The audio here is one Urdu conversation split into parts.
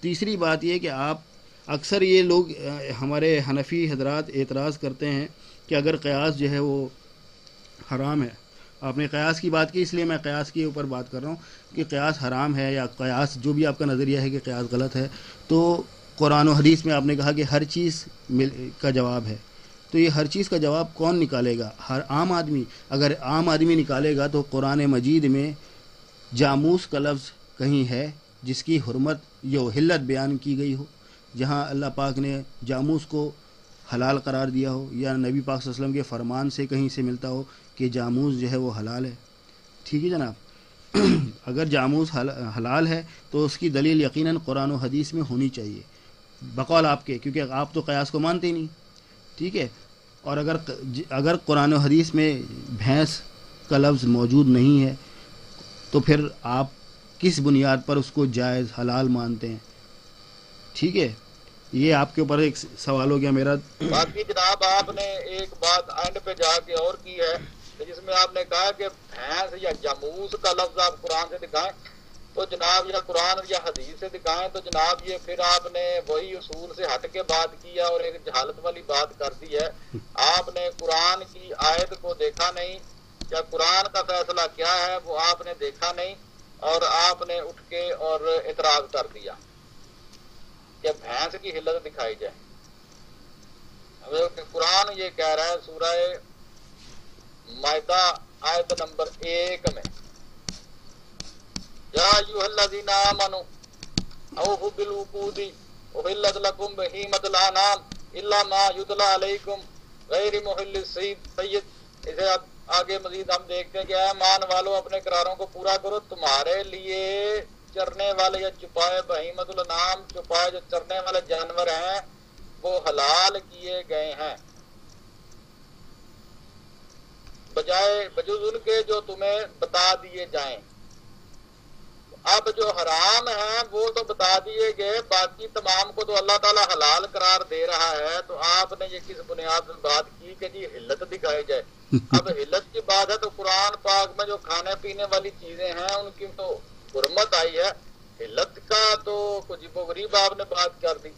تیسری بات یہ کہ آپ اکثر یہ لوگ ہمارے حنفی حضرات اعتراض کرتے ہیں کہ اگر قیاس جو ہے وہ حرام ہے. آپ نے قیاس کی بات کی، اس لیے میں قیاس کے اوپر بات کر رہا ہوں کہ قیاس حرام ہے یا قیاس جو بھی آپ کا نظریہ ہے کہ قیاس غلط ہے، تو قرآن و حدیث میں آپ نے کہا کہ ہر چیز کا جواب ہے. تو یہ ہر چیز کا جواب کون نکالے گا؟ ہر عام آدمی. اگر عام آدمی نکالے گا تو قرآن مجید میں جاموس کا لفظ کہیں ہے جس کی حرمت یا حلت بیان کی گئی ہو، جہاں اللہ پاک نے جاموس کو حلال قرار دیا ہو، یا نبی پاک صلی اللہ علیہ وسلم کے فرمان سے کہیں سے ملتا ہو کہ جاموس جو ہے وہ حلال ہے. ٹھیک ہے جناب. اگر جاموس حلال ہے تو اس کی دلیل یقیناً قرآن و حدیث میں ہونی چاہیے بقول آپ کے، کیونکہ آپ تو قیاس کو مانتے ہی نہیں. ٹھیک ہے. اور اگر قرآن و حدیث میں بھینس کا لفظ موجود نہیں ہے تو پھر آپ کس بنیاد پر اس کو جائز حلال مانتے ہیں؟ ٹھیک ہے. یہ آپ کے اوپر ایک سوال ہو گیا میرا. باقی جناب آپ نے ایک بات اینڈ پہ جا کے اور کی ہے کہ جس میں آپ نے کہا کہ بھینس یا جاموس کا لفظ آپ قرآن سے دکھائیں تو جناب، یا قرآن یا حدیث سے دکھائیں تو جناب یہ پھر آپ نے وہی اصول سے ہٹ کے بات کی ہے اور ایک جہالت والی بات کر دی ہے. آپ نے قرآن کی آیت کو دیکھا نہیں، یا قرآن کا فیصلہ کیا ہے وہ آپ نے دیکھا نہیں، اور آپ نے اٹھ کے اور اعتراض کر دیا کہ بھینس کی حلت دکھائی جائے. قرآن یہ کہہ رہا ہے سورہ مائدہ آیت نمبر 1 میں، یا ایھا الذین آمنوا اوفوا بالعقود احلت لکم بہیمۃ الانعام الا ما یتلی علیکم غیر محل الصید. اسے آگے مزید ہم دیکھتے ہیں کہ اے ایمان والو اپنے قراروں کو پورا کرو، تمہارے لیے چرنے والے یا چپائے بہیمۃ الانعام، چپائے جو چرنے والے جانور ہیں وہ حلال کیے گئے ہیں، بجز ان کے جو تمہیں بتا دیے جائیں. اب جو حرام ہیں وہ تو بتا دیے گئے، باقی تمام کو تو اللہ تعالیٰ حلال قرار دے رہا ہے. تو آپ نے یہ کس بنیاد پر بات کی کہ جی حلت دکھائی جائے؟ اب حلت کی بات ہے تو قرآن پاک میں جو کھانے پینے والی چیزیں ہیں ان کی تو حرمت آئی ہے، حلت کا تو کچھ غریب آپ نے بات کر دی.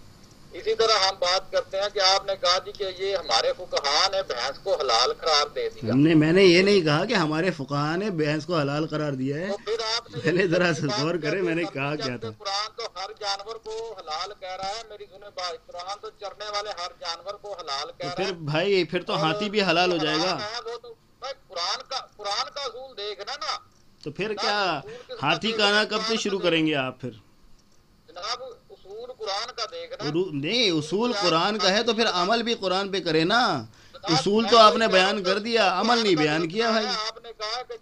اسی طرح ہم بات کرتے ہیں کہ آپ نے کہا جی کہ یہ ہمارے فقہاء نے بھینس کو حلال قرار دے دیا. میں نے یہ نہیں کہا کہ ہمارے فقہاء نے بھینس کو حلال قرار دیا ہے. تو پھر آپ نے پہلے ذرا غور کریں میں نے کہا کیا تھا. قرآن تو ہر جانور کو حلال کہہ رہا ہے. میری سنیں بات، قرآن تو چرنے والے ہر جانور کو حلال کہہ رہا ہے. پھر بھائی پھر تو ہاتھی بھی حلال ہو جائے گا. وہ تو قرآن کا اصول دیکھنا نا. تو پھر کیا ہاتھی کا آنا کب سے شروع کریں گے آپ؟ پھر جناب اصول قرآن کا دیکھنا نہیں، اصول قرآن کا ہے تو پھر عمل بھی قرآن پہ کرے نا. اصول تو آپ نے بیان کر دیا، عمل نہیں بیان کیا بھائی. آپ نے کہا کہ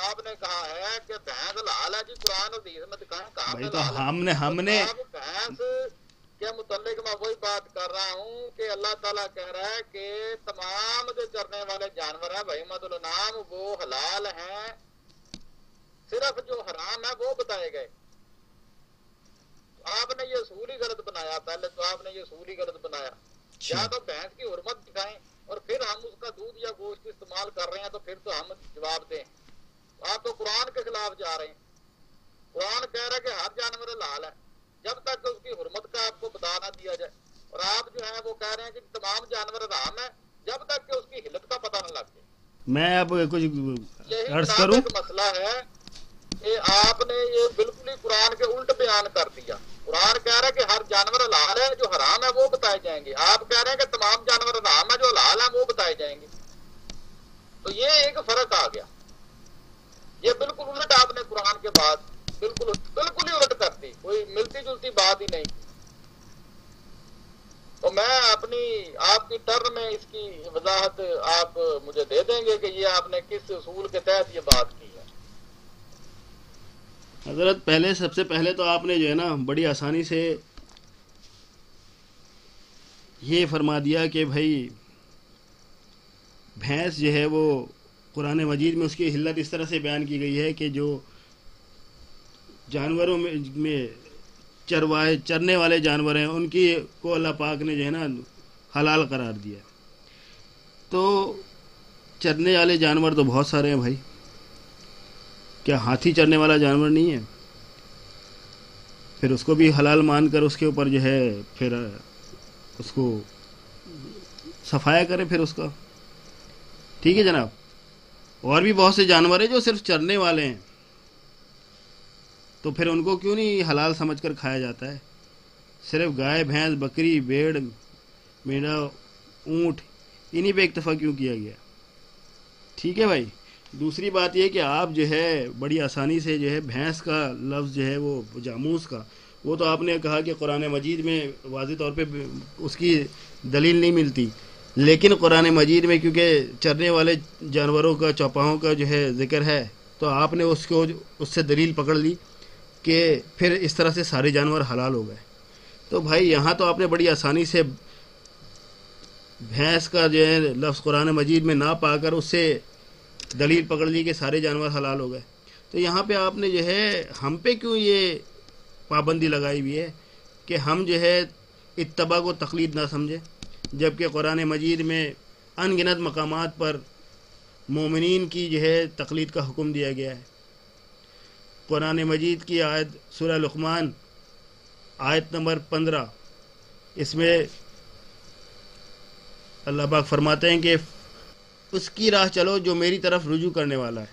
آپ نے کہا ہے کہ بھینس حلال ہے جی، قرآن حدیث میں دکھائیں کہاں بھائی پہ تو حلال ہے. ہم نے بھینس کے متعلق میں وہی بات کر رہا ہوں کہ اللہ تعالیٰ کہہ رہا ہے کہ تمام جو چرنے والے جانور ہیں بہیمۃ الانعام وہ حلال ہیں، صرف جو حرام ہے وہ بتائے گئے. آپ نے یہ اصول ہی غلط بنایا. پہلے تو آپ نے یہ اصول ہی غلط بنایا. یا تو بھینس کی حرمت دکھائیں اور پھر ہم اس کا دودھ یا گوشت استعمال کر رہے ہیں تو پھر تو ہم جواب دیں. آپ تو قرآن کے خلاف جا رہے ہیں. قرآن کہہ رہا ہے کہ ہر جانور حلال ہے جب تک کہ اس کی حرمت کا آپ کو بتا نہ دیا جائے، اور آپ جو ہیں وہ کہہ رہے ہیں کہ تمام جانور حرام ہیں جب تک کہ اس کی حلت کا پتہ نہ لگ جائے. میں اب کچھ عرض یہی کروں. ایک مسئلہ ہے کہ آپ نے یہ بالکل ہی قرآن کے الٹ بیان کر دیا. قرآن کہہ رہا ہے کہ ہر جانور حلال ہے، جو حرام ہے وہ بتائے جائیں گے. آپ کہہ رہے ہیں کہ تمام جانور حرام ہے، جو حلال ہیں وہ بتائے جائیں گے. تو یہ ایک فرق آ گیا. یہ بالکل الٹ آپ نے قرآن کے بعد بالکل ہی الٹ کر دی، کوئی ملتی جلتی بات ہی نہیں. تو میں آپ کی ٹرن میں اس کی وضاحت آپ مجھے دے دیں گے کہ یہ آپ نے کس اصول کے تحت یہ بات کی ہے. حضرت سب سے پہلے تو آپ نے جو ہے نا بڑی آسانی سے یہ فرما دیا کہ بھائی بھینس جو ہے وہ قرآن مجید میں اس کی حلت اس طرح سے بیان کی گئی ہے کہ جو جانوروں میں چرنے والے جانور ہیں ان کی کو اللہ پاک نے جو ہے نا حلال قرار دیا. تو چرنے والے جانور تو بہت سارے ہیں بھائی. کیا ہاتھی چرنے والا جانور نہیں ہے؟ پھر اس کو بھی حلال مان کر اس کے اوپر جو ہے پھر اس کو صفایا کرے پھر اس کا. ٹھیک ہے جناب. اور بھی بہت سے جانور ہیں جو صرف چرنے والے ہیں، تو پھر ان کو کیوں نہیں حلال سمجھ کر کھایا جاتا ہے؟ صرف گائے، بھینس، بکری، بھیڑ، میڑا، اونٹ، انہی پہ اکتفا کیوں کیا گیا؟ ٹھیک ہے بھائی. دوسری بات یہ کہ آپ جو ہے بڑی آسانی سے جو ہے بھینس کا لفظ جو ہے وہ جاموس کا، وہ تو آپ نے کہا کہ قرآن مجید میں واضح طور پہ اس کی دلیل نہیں ملتی، لیکن قرآن مجید میں کیونکہ چرنے والے جانوروں کا، چوپاہوں کا جو ہے ذکر ہے، تو آپ نے اس سے دلیل پکڑ لی کہ پھر اس طرح سے سارے جانور حلال ہو گئے. تو بھائی یہاں تو آپ نے بڑی آسانی سے بھینس کا جو ہے لفظ قرآن مجید میں نہ پا کر اس سے دلیل پکڑ لی کہ سارے جانور حلال ہو گئے. تو یہاں پہ آپ نے جو ہے ہم پہ کیوں یہ پابندی لگائی ہوئی ہے کہ ہم جو ہے اتباع کو تقلید نہ سمجھیں، جبکہ قرآن مجید میں ان گنت مقامات پر مومنین کی جو ہے تقلید کا حکم دیا گیا ہے. قرآن مجید کی آیت سورہ لقمان آیت نمبر 15، اس میں اللہ پاک فرماتے ہیں کہ اس کی راہ چلو جو میری طرف رجوع کرنے والا ہے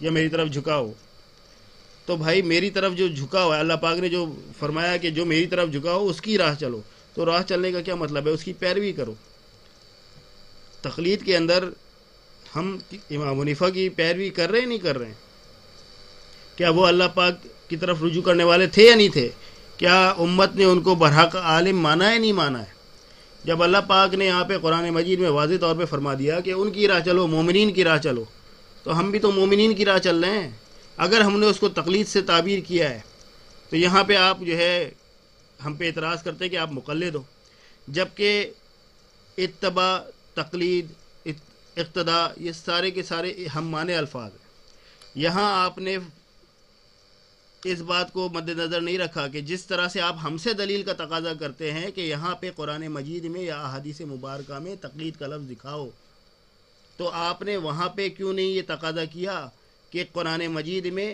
یا میری طرف جھکا ہو. تو بھائی میری طرف جو جھکا ہوا ہے، اللہ پاک نے جو فرمایا کہ جو میری طرف جھکا ہو اس کی راہ چلو، تو راہ چلنے کا کیا مطلب ہے؟ اس کی پیروی کرو. تقلید کے اندر ہم امام حنیفہ کی پیروی کر رہے ہیں نہیں کر رہے ہیں؟ کیا وہ اللہ پاک کی طرف رجوع کرنے والے تھے یا نہیں تھے؟ کیا امت نے ان کو برحق عالم مانا ہے نہیں مانا ہے؟ جب اللہ پاک نے یہاں پہ قرآن مجید میں واضح طور پہ فرما دیا کہ ان کی راہ چلو، مومنین کی راہ چلو، تو ہم بھی تو مومنین کی راہ چل رہے ہیں. اگر ہم نے اس کو تقلید سے تعبیر کیا ہے تو یہاں پہ آپ جو ہے ہم پہ اعتراض کرتے ہیں کہ آپ مقلد ہو، جبکہ اتباع، تقلید، اقتداء، یہ سارے کے سارے ہم مانے الفاظ ہیں. یہاں آپ نے اس بات کو مد نظر نہیں رکھا کہ جس طرح سے آپ ہم سے دلیل کا تقاضا کرتے ہیں کہ یہاں پہ قرآن مجید میں یا احادیث مبارکہ میں تقلید کا لفظ دکھاؤ، تو آپ نے وہاں پہ کیوں نہیں یہ تقاضا کیا کہ قرآن مجید میں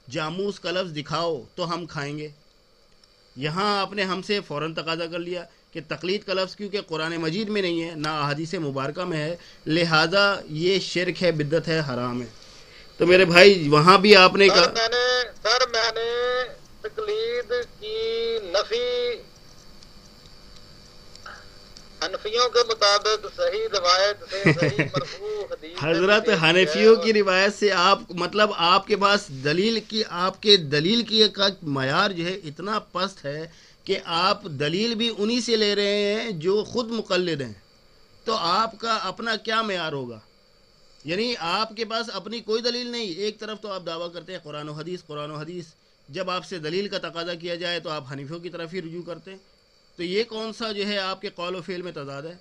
جاموس کا لفظ دکھاؤ تو ہم کھائیں گے؟ یہاں آپ نے ہم سے فوراً تقاضا کر لیا کہ تقلید کا لفظ کیونکہ قرآن مجید میں نہیں ہے، نہ احادیث مبارکہ میں ہے، لہٰذا یہ شرک ہے، بدعت ہے، حرام ہے. تو میرے بھائی وہاں بھی آپ نے کہا میں نے تقلید کی نفی حنفیوں کے مطابق صحیح روایت سے، صحیح مرفوع حدیث حضرت حنفیوں کی روایت سے آپ مطلب آپ کے پاس دلیل کی، آپ کے دلیل کی کا معیار جو ہے اتنا پست ہے کہ آپ دلیل بھی انہی سے لے رہے ہیں جو خود مقلد ہیں. تو آپ کا اپنا کیا معیار ہوگا؟ یعنی آپ کے پاس اپنی کوئی دلیل نہیں. ایک طرف تو آپ دعویٰ کرتے ہیں قرآن و حدیث، قرآن و حدیث، جب آپ سے دلیل کا تقاضا کیا جائے تو آپ حنفیوں کی طرف ہی رجوع کرتے ہیں. تو یہ کون سا جو ہے آپ کے قول و فعل میں تضاد ہے؟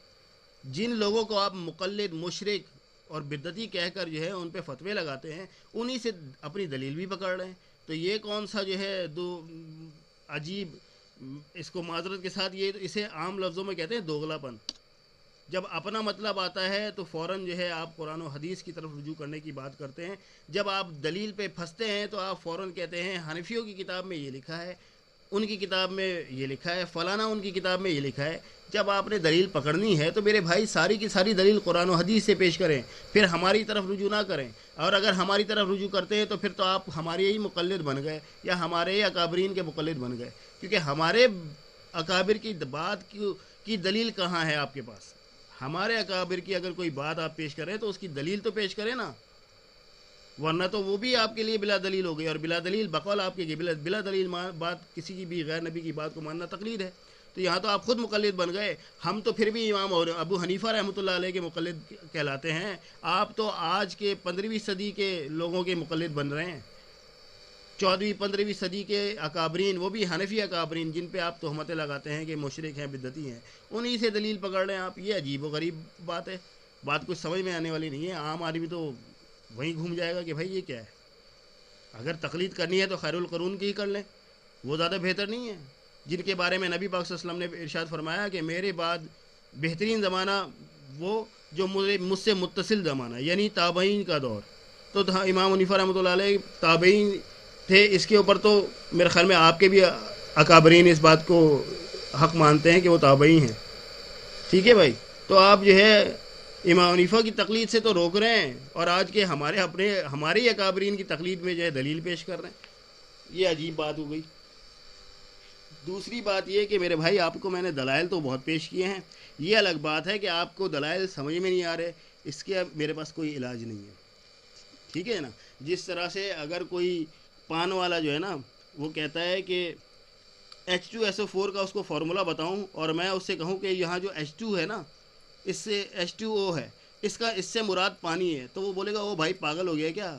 جن لوگوں کو آپ مقلد، مشرک اور بدعتی کہہ کر جو ہے ان پہ فتوے لگاتے ہیں، انہی سے اپنی دلیل بھی پکڑ رہے ہیں. تو یہ کون سا جو ہے عجیب، اس کو معذرت کے ساتھ یہ اسے عام لفظوں میں کہتے ہیں دوغلا پن. جب اپنا مطلب آتا ہے تو فوراً جو ہے آپ قرآن و حدیث کی طرف رجوع کرنے کی بات کرتے ہیں. جب آپ دلیل پہ پھنستے ہیں تو آپ فوراً کہتے ہیں حنفیوں کی کتاب میں یہ لکھا ہے، ان کی کتاب میں یہ لکھا ہے، فلانا ان کی کتاب میں یہ لکھا ہے. جب آپ نے دلیل پکڑنی ہے تو میرے بھائی ساری کی ساری دلیل قرآن و حدیث سے پیش کریں، پھر ہماری طرف رجوع نہ کریں. اور اگر ہماری طرف رجوع کرتے ہیں تو پھر تو آپ ہمارے ہی مقلد بن گئے یا ہمارے ہی اکابرین کے مقلد بن گئے، کیونکہ ہمارے اکابر کی بات کی دلیل کہاں ہے آپ کے پاس؟ ہمارے اکابر کی اگر کوئی بات آپ پیش کریں تو اس کی دلیل تو پیش کریں نا، ورنہ تو وہ بھی آپ کے لیے بلا دلیل ہو گئی. اور بلا دلیل بقول آپ کے بلا دلیل بات کسی کی بھی غیر نبی کی بات کو ماننا تقلید ہے. تو یہاں تو آپ خود مقلد بن گئے. ہم تو پھر بھی امام ابو حنیفہ رحمۃ اللہ علیہ کے مقلد کہلاتے ہیں. آپ تو آج کے 15ویں صدی کے لوگوں کے مقلد بن رہے ہیں. 14ویں 15ویں صدی کے اکابرین، وہ بھی حنفی اکابرین جن پہ آپ تہمتیں لگاتے ہیں کہ مشرک ہیں، بدعتی ہیں، انہی سے دلیل پکڑ رہے ہیں آپ. یہ عجیب و غریب بات ہے، بات کچھ سمجھ میں آنے والی نہیں ہے. عام آدمی تو وہیں گھوم جائے گا کہ بھائی یہ کیا ہے. اگر تقلید کرنی ہے تو خیر القرون کی ہی کر لیں، وہ زیادہ بہتر نہیں ہے، جن کے بارے میں نبی پاک صلی اللہ علیہ وسلم نے ارشاد فرمایا کہ میرے بعد بہترین زمانہ وہ جو مجھ سے متصل زمانہ، یعنی تابعین کا دور. تو امام حنیفہ رحمۃ اللہ علیہ تابعین تھے اس کے اوپر تو میرے خیال میں آپ کے بھی اکابرین اس بات کو حق مانتے ہیں کہ وہ تابعی ہیں. ٹھیک ہے بھائی. تو آپ جو ہے امام حنیفہ کی تقلید سے تو روک رہے ہیں اور آج کے ہمارے ہی اکابرین کی تقلید میں جو ہے دلیل پیش کر رہے ہیں. یہ عجیب بات ہو گئی. دوسری بات یہ کہ میرے بھائی آپ کو میں نے دلائل تو بہت پیش کیے ہیں. یہ الگ بات ہے کہ آپ کو دلائل سمجھ میں نہیں آ رہے. اس کے اب میرے پاس کوئی علاج نہیں ہے. ٹھیک ہے نا. جس طرح سے اگر کوئی پان والا جو ہے نا وہ کہتا ہے کہ H2SO4 کا اس کو فارمولا بتاؤں اور میں اس سے کہوں کہ یہاں جو H2 ہے نا اس سے H2O ہے, اس سے مراد پانی ہے, تو وہ بولے گا وہ بھائی پاگل ہو گیا کیا,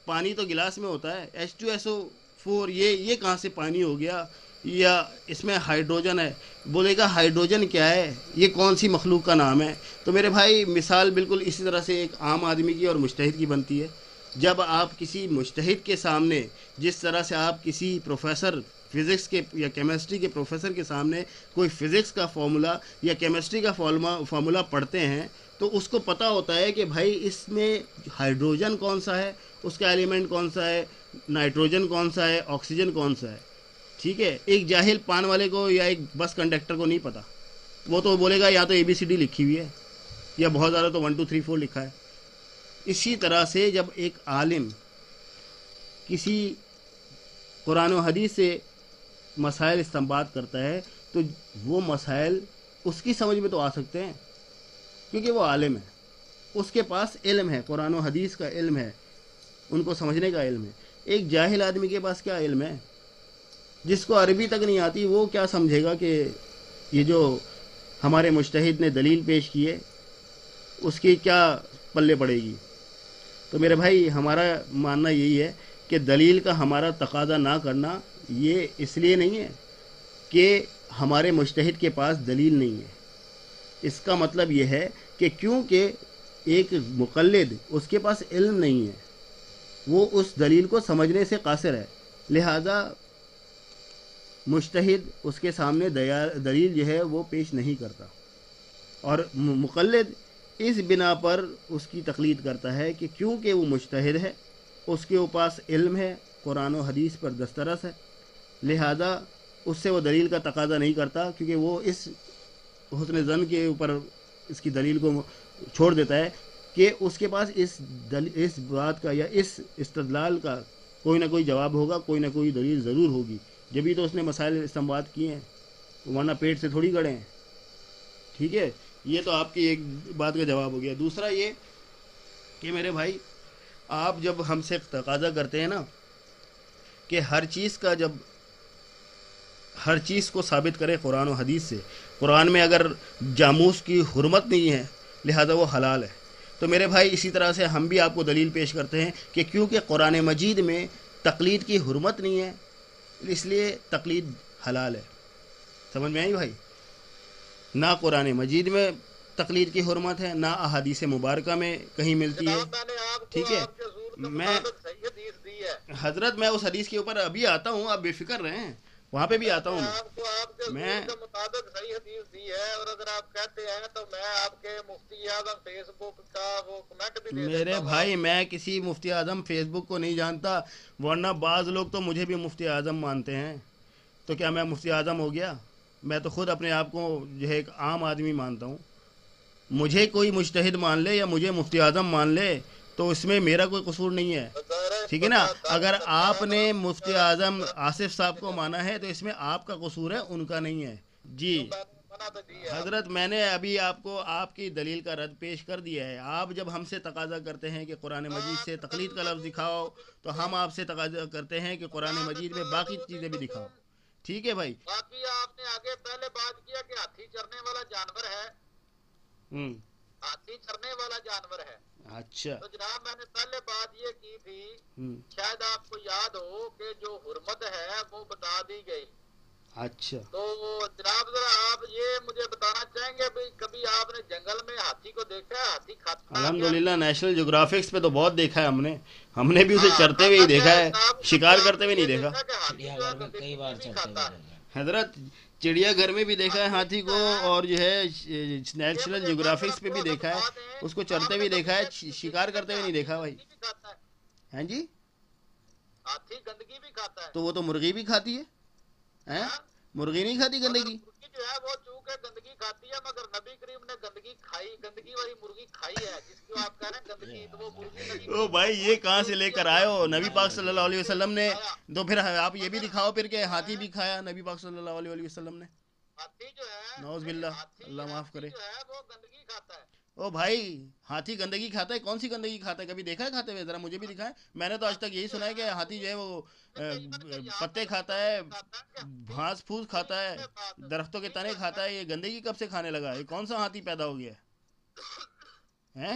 پانی تو گلاس میں ہوتا ہے, H2SO4 یہ کہاں سے پانی ہو گیا, یا اس میں ہائیڈروجن ہے. بولے گا ہائیڈروجن کیا ہے, یہ کون سی مخلوق کا نام ہے. تو میرے بھائی مثال بالکل اسی طرح سے ایک عام آدمی کی اور مجتہد کی بنتی ہے. جب آپ کسی مجتہد کے سامنے, جس طرح سے آپ کسی پروفیسر فزکس کے یا کیمسٹری کے پروفیسر کے سامنے کوئی فزکس کا فارمولا یا کیمسٹری کا فارمولا پڑھتے ہیں تو اس کو پتہ ہوتا ہے کہ بھائی اس میں ہائیڈروجن کون سا ہے, اس کا ایلیمنٹ کون سا ہے, نائٹروجن کون سا ہے, آکسیجن کون سا ہے. ٹھیک ہے. ایک جاہل پان والے کو یا ایک بس کنڈکٹر کو نہیں پتہ. وہ تو بولے گا یا تو ABCD لکھی ہوئی ہے یا بہت زیادہ تو 1 2 3 4 لکھا ہے. اسی طرح سے جب ایک عالم کسی قرآن و حدیث سے مسائل استنباط کرتا ہے تو وہ مسائل اس کی سمجھ میں تو آ سکتے ہیں کیونکہ وہ عالم ہے, اس کے پاس علم ہے, قرآن و حدیث کا علم ہے, ان کو سمجھنے کا علم ہے. ایک جاہل آدمی کے پاس کیا علم ہے, جس کو عربی تک نہیں آتی وہ کیا سمجھے گا کہ یہ جو ہمارے مجتہد نے دلیل پیش کی ہے اس کی کیا پلے پڑے گی. تو میرے بھائی ہمارا ماننا یہی ہے کہ دلیل کا ہمارا تقاضا نہ کرنا یہ اس لیے نہیں ہے کہ ہمارے مجتہد کے پاس دلیل نہیں ہے. اس کا مطلب یہ ہے کہ کیونکہ ایک مقلد اس کے پاس علم نہیں ہے, وہ اس دلیل کو سمجھنے سے قاصر ہے, لہذا مجتہد اس کے سامنے دلیل جو ہے وہ پیش نہیں کرتا, اور مقلد اس بنا پر اس کی تقلید کرتا ہے کہ کیونکہ وہ مجتہد ہے, اس کے پاس علم ہے, قرآن و حدیث پر دسترس ہے, لہذا اس سے وہ دلیل کا تقاضا نہیں کرتا, کیونکہ وہ اس حسن ظن کے اوپر اس کی دلیل کو چھوڑ دیتا ہے کہ اس کے پاس اس بات کا یا اس استدلال کا کوئی نہ کوئی جواب ہوگا, کوئی نہ کوئی دلیل ضرور ہوگی, جبھی تو اس نے مسائل استنباط کیے ہیں, ورنہ پیٹ سے تھوڑی گڑے ہیں. ٹھیک ہے. یہ تو آپ کی ایک بات کا جواب ہو گیا. دوسرا یہ کہ میرے بھائی آپ جب ہم سے تقاضا کرتے ہیں نا کہ ہر چیز کو ثابت کرے قرآن و حدیث سے, قرآن میں اگر جاموس کی حرمت نہیں ہے لہذا وہ حلال ہے, تو میرے بھائی اسی طرح سے ہم بھی آپ کو دلیل پیش کرتے ہیں کہ کیونکہ قرآن مجید میں تقلید کی حرمت نہیں ہے اس لیے تقلید حلال ہے. سمجھ میں آئی بھائی؟ نہ قرآن مجید میں تقلید کی حرمت ہے, نہ احادیث مبارکہ میں کہیں ملتی ہے. ٹھیک ہے. میں حضرت میں اس حدیث کے اوپر ابھی آتا ہوں, آپ بے فکر رہیں, وہاں پہ بھی آتا ہوں. میں مطابق صحیح حدیث دی ہے, اور اگر آپ کہتے ہیں تو میں آپ کے مفتی اعظم فیس بک کا وہ کمنٹ بھی دے میرے بھائی میں کسی مفتی اعظم فیس بک کو نہیں جانتا, ورنہ بعض لوگ تو مجھے بھی مفتی اعظم مانتے ہیں. تو کیا میں مفتی اعظم ہو گیا؟ میں تو خود اپنے آپ کو جو ہے ایک عام آدمی مانتا ہوں. مجھے کوئی مجتہد مان لے یا مجھے مفتی اعظم مان لے تو اس میں میرا کوئی قصور نہیں ہے. ٹھیک ہے نا. اگر آپ نے مفتی اعظم آصف صاحب کو مانا ہے تو اس میں آپ کا قصور ہے, ان کا نہیں ہے. جی حضرت میں نے ابھی آپ کو آپ کی دلیل کا رد پیش کر دیا ہے. آپ جب ہم سے تقاضا کرتے ہیں کہ قرآن مجید سے تقلید کا لفظ دکھاؤ تو ہم آپ سے تقاضا کرتے ہیں کہ قرآن مجید میں باقی چیزیں بھی دکھاؤ. ٹھیک ہے بھائی. باقی آپ نے آگے پہلے بات کیا کہ ہاتھی چرنے والا جانور ہے, ہاتھی چرنے والا جانور ہے. اچھا. تو جناب میں نے پہلے بات یہ کی تھی, شاید آپ کو یاد ہو کہ جو حرمت ہے وہ بتا دی گئی. اچھا. تو جناب ذرا آپ یہ مجھے بتانا چاہیں گے بھائی کبھی آپ نے جنگل میں ہاتھی کو دیکھا ہے؟ ہاتھی کھاتا ہے؟ الحمدللہ نیشنل جیوگرافکس پہ تو بہت دیکھا ہے ہم نے بھی اسے چرتے ہوئے ہی دیکھا ہے, شکار کرتے ہوئے نہیں دیکھا. کئی بار چلتا ہے حضرت چڑیا گھر میں بھی دیکھا ہے ہاتھی کو, اور جو ہے نیشنل جیوگرافکس پہ بھی دیکھا ہے, اس کو چرتے ہوئے دیکھا ہے, شکار کرتے ہوئے نہیں دیکھا بھائی. ہاں جی ہاتھی گندگی بھی کھاتا ہے. تو وہ تو مرغی بھی کھاتی ہے ہیں؟ مرغی نہیں کھاتی گندگی؟ مرغی جو ہے وہ چونکہ گندگی کھاتی ہے مگر نبی کریم نے گندگی کھائی, گندگی والی مرغی کھائی ہے جس کو آپ کہہ رہے ہیں گندگی, تو وہ مرغی نبی او بھائی یہ کہاں سے لے کر آئے ہو؟ نبی پاک صلی اللہ علیہ وسلم نے تو پھر آپ یہ بھی دکھاؤ پھر کہ ہاتھی بھی کھایا نبی پاک صلی اللہ علیہ وسلم نے. ہاتھی جو ہے, نعوذ باللہ, ہاتھی اللہ معاف کرے. جو ہے وہ گندگی کھاتا ہے. او بھائی ہاتھی گندگی کھاتا ہے؟ کون سی گندگی کھاتا ہے؟ کبھی دیکھا ہے کھاتے ہوئے؟ ذرا مجھے بھی دکھائیں. میں نے تو آج تک یہی سنا ہے کہ ہاتھی جو ہے وہ پتے کھاتا ہے, گھاس پھوس کھاتا ہے, درختوں کے تنے کھاتا ہے. یہ گندگی کب سے کھانے لگا؟ یہ کون سا ہاتھی پیدا ہو گیا ہے؟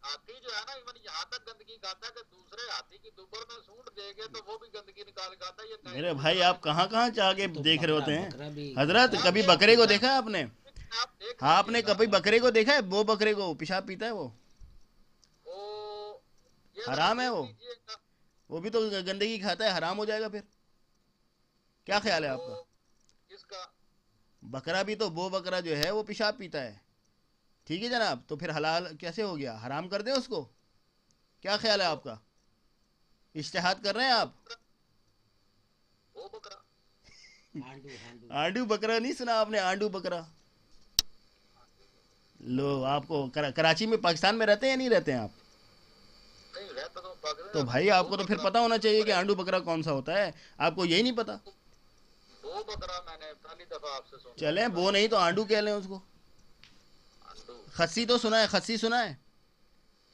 ہاتھی جو ہے نا ایون یہاں تک گندگی کھاتا ہے کہ دوسرے ہاتھی کی دوبر میں سونٹ دے گے تو وہ بھی گندگی نکال کھاتا ہے. یہ میرے بھائی آپ کہاں کہاں چاہ کے تو دیکھ رہے ہوتے ہیں بکرا بھی حضرت؟ کبھی بکرے کو دیکھا ہے آپ نے؟ آپ دیکھ آپ نے کبھی بکرے کو دیکھا ہے؟ وہ بکرے کو پیشاب پیتا ہے وہ؟ او, یہ حرام ہے دیکھ وہ؟ لیجئے گا. وہ بھی تو گندگی کھاتا ہے, حرام ہو جائے گا پھر. کیا خیال ہے آپ کا؟ اس کا بکرا بھی تو وہ بکرا جو ہے وہ پیشاب پیتا ہے, ٹھیک ہے جناب, تو پھر حلال کیسے ہو گیا؟ حرام کر دیں اس کو؟ کیا خیال ہے آپ کا؟ اجتہاد کر رہے ہیں آپ؟ وہ بکرا ہانڈو آنڈو بکرا نہیں سنا آپ نے؟ آنڈو بکرا. لو آپ کو کراچی میں, پاکستان میں رہتے ہیں یا نہیں رہتے ہیں آپ؟ نہیں رہتا تو پاکستان. تو بھائی آپ کو تو پھر پتہ ہونا چاہیے کہ آنڈو بکرا کون سا ہوتا ہے. آپ کو یہی نہیں پتا؟ وہ بکرا میں نے پہلی دفعہ آپ سے سنا. چلیں وہ نہیں تو آنڈو کہہ لیں اس کو. آنڈو, خسی تو سنا ہے؟ خسی سنا ہے؟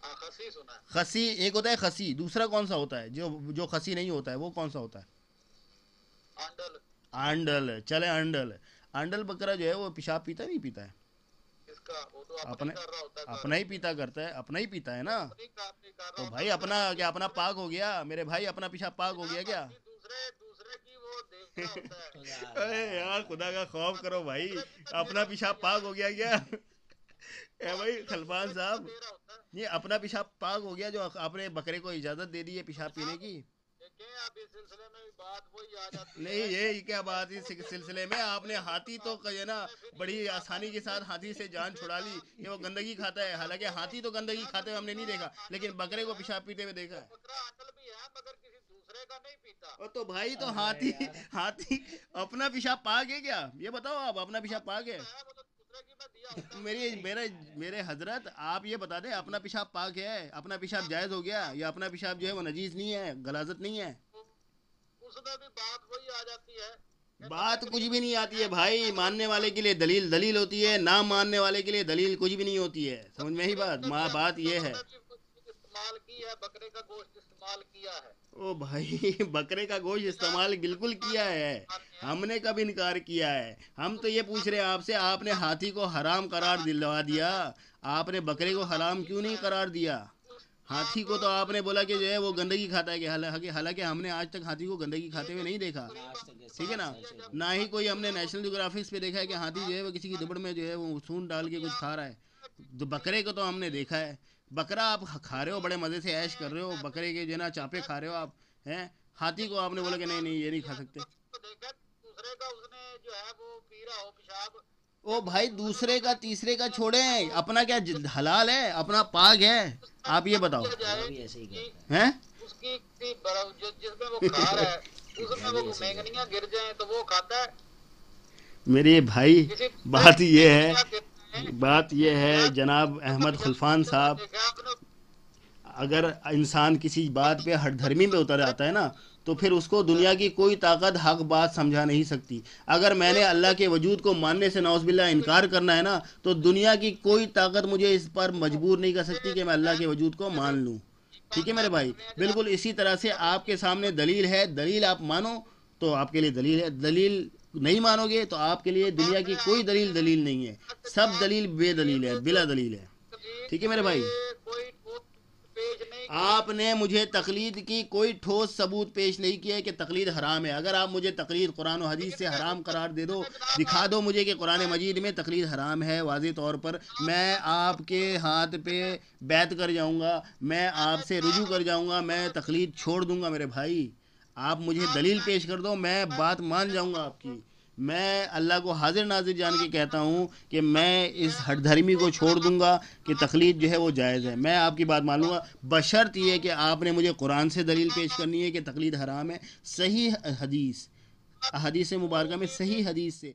ہاں خسی سنا ہے. خسی ایک ہوتا ہے خسی, دوسرا کون سا ہوتا ہے جو خسی نہیں ہوتا ہے وہ کون سا ہوتا ہے؟ آنڈل. آنڈل. چلے آنڈل. آنڈل بکرا جو ہے وہ پیشاب پیتا ہے نہیں پیتا ہے؟ اس کا وہ تو اپنا اپنے ہی کر رہا ہوتا ہے. اپنا ہی پیتا کرتا ہے, اپنا ہی پیتا ہے نا. اپنی کام نہیں کر رہا تو ہوتا. بھائی اپنا کیا اپنا پاک ہو گیا میرے بھائی؟ اپنا پیشاب پاک ہو گیا کیا؟ دوسرے کی وہ دیکھ رہا ہوتا ہے. ارے یار خدا کا خوف کرو بھائی, اپنا پیشاب پاک ہو گیا کیا؟ اے بھائی خلفان صاحب, دے رہا ہوتا ہے. یہ اپنا پیشاب پاک ہو گیا جو آپ نے بکرے کو اجازت دے دی ہے پیشاب پینے کی. دیکھیں اب اس سلسلے میں بھی بات وہی آ جاتی نہیں ہے. یہ کیا بات اس سلسلے میں؟ آپ نے ہاتھی تو ہے نا بڑی آسانی کے ساتھ ہاتھی سے جان چھڑا لی کہ وہ گندگی کھاتا ہے. حالانکہ ہاتھی تو گندگی کھاتے ہوئے ہم نے نہیں دیکھا, لیکن بکرے کو پیشاب پیتے ہوئے دیکھا ہے. بکرا آنڈل بھی ہے مگر کسی دوسرے کا نہیں پیتا. اور تو بھائی تو ہاتھی اپنا پیشاب پاک ہے کیا؟ یہ بتاؤ آپ, اپنا پیشاب پاک ہے؟ وہ تو دوسرے کی میں دیا ہوتا ہے. میرے حضرت آپ یہ بتا دیں, اپنا پیشاب پاک ہے؟ اپنا پیشاب جائز ہو گیا؟ یا اپنا پیشاب جو ہے وہ نجیس نہیں ہے, غلاظت نہیں ہے؟ اس میں بھی بات وہی آ جاتی ہے. بات کچھ بھی نہیں آتی ہے بھائی. ماننے والے کے لیے دلیل ہوتی ہے, نہ ماننے والے کے لیے دلیل کچھ بھی نہیں ہوتی ہے. سمجھ میں ہی بات یہ ہے. استعمال کی ہے, بکرے کا گوشت استعمال کیا ہے. او بھائی بکرے کا گوشت استعمال بالکل کیا ہے, ہم نے کب انکار کیا ہے. ہم تو یہ پوچھ رہے ہیں آپ سے, آپ نے ہاتھی کو حرام قرار دلوا دیا, آپ نے بکرے کو حرام کیوں نہیں قرار دیا؟ ہاتھی کو تو آپ نے بولا کہ جو ہے وہ گندگی کھاتا ہے, کہ حالانکہ ہم نے آج تک ہاتھی کو گندگی کھاتے ہوئے نہیں دیکھا, ٹھیک ہے نا. نہ ہی کوئی ہم نے نیشنل جیوگرافکس پہ دیکھا ہے کہ ہاتھی جو ہے وہ کسی کی دبڑ میں جو ہے وہ سون ڈال کے کچھ کھا رہا ہے. تو بکرے کو تو ہم نے دیکھا ہے. بکرا آپ کھا رہے ہو, بڑے مزے سے عیش کر رہے ہو, بکرے کے جو ہے نا چاپے کھا رہے ہو آپ ہیں. ہاتھی کو آپ نے بولا کہ نہیں یہ نہیں کھا سکتے. دوسرے کا اس نے جو ہے وہ پی رہا ہو پیشاب. او بھائی دوسرے کا تیسرے کا چھوڑیں, اپنا کیا حلال ہے, اپنا پاک ہے؟ آپ یہ بتاؤ بھی ایسے ہی کرتا ہیں. اس کی جس میں وہ کھا رہا ہے اس میں وہ مینگنیاں گر جائیں تو وہ کھاتا ہے. میرے بھائی بات یہ ہے جناب احمد خلفان صاحب, اگر انسان کسی بات پہ ہٹ دھرمی میں اتر آتا ہے نا تو پھر اس کو دنیا کی کوئی طاقت حق بات سمجھا نہیں سکتی. اگر میں نے اللہ کے وجود کو ماننے سے نعوذ باللہ انکار کرنا ہے نا تو دنیا کی کوئی طاقت مجھے اس پر مجبور نہیں کر سکتی کہ میں اللہ کے وجود کو مان لوں. ٹھیک ہے میرے بھائی, بالکل اسی طرح سے آپ کے سامنے دلیل ہے, دلیل آپ مانو تو آپ کے لیے دلیل ہے, دلیل نہیں مانو گے تو آپ کے لیے دنیا کی کوئی دلیل نہیں ہے. سب دلیل بے دلیل ہے, بلا دلیل ہے. ٹھیک ہے میرے بھائی, آپ نے مجھے تقلید کی کوئی ٹھوس ثبوت پیش نہیں کیا ہے کہ تقلید حرام ہے. اگر آپ مجھے تقلید قرآن و حدیث سے حرام قرار دے دو, دکھا دو مجھے کہ قرآن مجید میں تقلید حرام ہے واضح طور پر, میں آپ کے ہاتھ پہ بیعت کر جاؤں گا, میں آپ سے رجوع کر جاؤں گا, میں تقلید چھوڑ دوں گا. میرے بھائی آپ مجھے دلیل پیش کر دو, میں بات مان جاؤں گا آپ کی. میں اللہ کو حاضر ناظر جان کے کہتا ہوں کہ میں اس ہٹ دھرمی کو چھوڑ دوں گا کہ تقلید جو ہے وہ جائز ہے. میں آپ کی بات مان لوں گا بشرط یہ کہ آپ نے مجھے قرآن سے دلیل پیش کرنی ہے کہ تقلید حرام ہے, صحیح حدیث مبارکہ میں صحیح حدیث سے.